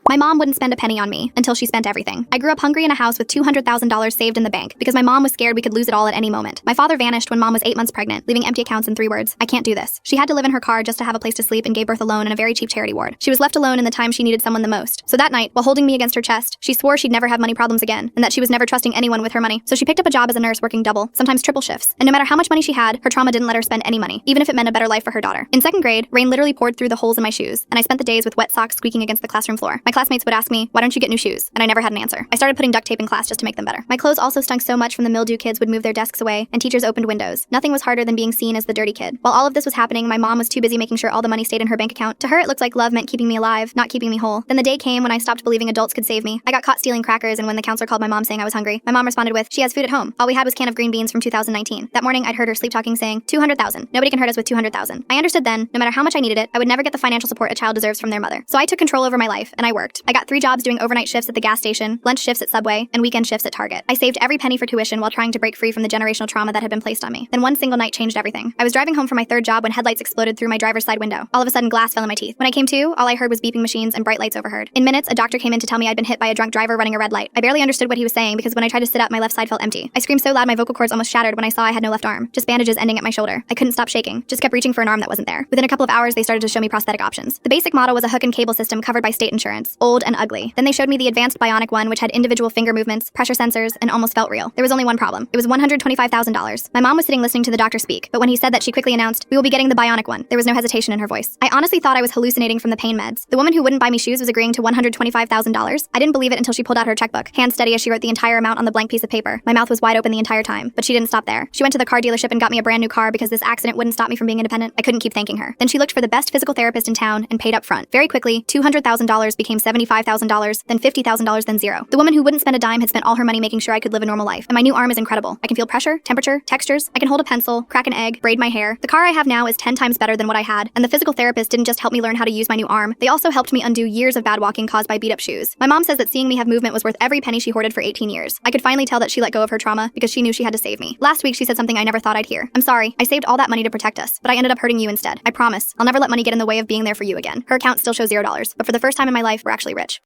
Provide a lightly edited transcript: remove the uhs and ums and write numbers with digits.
My mom wouldn't spend a penny on me until she spent everything. I grew up hungry in a house with $200,000 saved in the bank because my mom was scared we could lose it all at any moment. My father vanished when mom was 8 months pregnant, leaving empty accounts and 3 words: I can't do this. She had to live in her car just to have a place to sleep and gave birth alone in a very cheap charity ward. She was left alone in the time she needed someone the most. So that night, while holding me against her chest, she swore she'd never have money problems again and that she was never trusting anyone with her money. So she picked up a job as a nurse working double, sometimes triple shifts. And no matter how much money she had, her trauma didn't let her spend any money, even if it meant a better life for her daughter. In 2nd grade, rain literally poured through the holes in my shoes, and I spent the days with wet socks squeaking against the classroom floor. My classmates would ask me, "Why don't you get new shoes?" And I never had an answer. I started putting duct tape in class just to make them better. My clothes also stunk so much from the mildew kids would move their desks away, and teachers opened windows. Nothing was harder than being seen as the dirty kid. While all of this was happening, my mom was too busy making sure all the money stayed in her bank account. To her, it looked like love meant keeping me alive, not keeping me whole. Then the day came when I stopped believing adults could save me. I got caught stealing crackers, and when the counselor called my mom saying I was hungry, my mom responded with, "She has food at home. All we had was can of green beans from 2019. That morning, I'd heard her sleep talking saying, 200,000. Nobody can hurt us with 200,000. I understood then, no matter how much I needed it, I would never get the financial support a child deserves from their mother. So I took control over my life, and I worked. I got 3 jobs doing overnight shifts at the gas station, lunch shifts at Subway, and weekend shifts at Target. I saved every penny for tuition while trying to break free from the generational trauma that had been placed on me. Then one single night changed everything. I was driving home from my 3rd job when headlights exploded through my driver's side window. All of a sudden, glass fell in my teeth. When I came to, all I heard was beeping machines and bright lights overhead. In minutes, a doctor came in to tell me I'd been hit by a drunk driver running a red light. I barely understood what he was saying because when I tried to sit up, my left side felt empty. I screamed so loud my vocal cords almost shattered when I saw I had no left arm, just bandages ending at my shoulder. I couldn't stop shaking, just kept reaching for an arm that wasn't there. Within a couple of hours, they started to show me prosthetic options. The basic model was a hook and cable system covered by state insurance, old and ugly. Then they showed me the advanced bionic one, which had individual finger movements, pressure sensors, and almost felt real. There was only one problem. It was $125,000. My mom was sitting listening to the doctor speak, but when he said that, she quickly announced, "We will be getting the bionic one." There was no hesitation in her voice. I honestly thought I was hallucinating from the pain meds. The woman who wouldn't buy me shoes was agreeing to $125,000. I didn't believe it until she pulled out her checkbook, hand steady as she wrote the entire amount on the blank piece of paper. My mouth was wide open the entire time, but she didn't stop there. She went to the car dealership and got me a brand new car because this accident wouldn't stop me from being independent. I couldn't keep thanking her. Then she looked for the best physical therapist in town and paid up front. Very quickly, $200,000 became $75,000, then $50,000, then zero. The woman who wouldn't spend a dime had spent all her money making sure I could live a normal life. And my new arm is incredible. I can feel pressure, temperature, textures. I can hold a pencil, crack an egg, braid my hair. The car I have now is 10 times better than what I had, and the physical therapist didn't just help me learn how to use my new arm, they also helped me undo years of bad walking caused by beat-up shoes. My mom says that seeing me have movement was worth every penny she hoarded for 18 years. I could finally tell that she let go of her trauma because she knew she had to save me. Last week, she said something I never thought I'd hear. "I'm sorry, I saved all that money to protect us, but I ended up hurting you instead. I promise, I'll never let money get in the way of being there for you again." Her account still shows $0, but for the first time in my life, we're actually rich.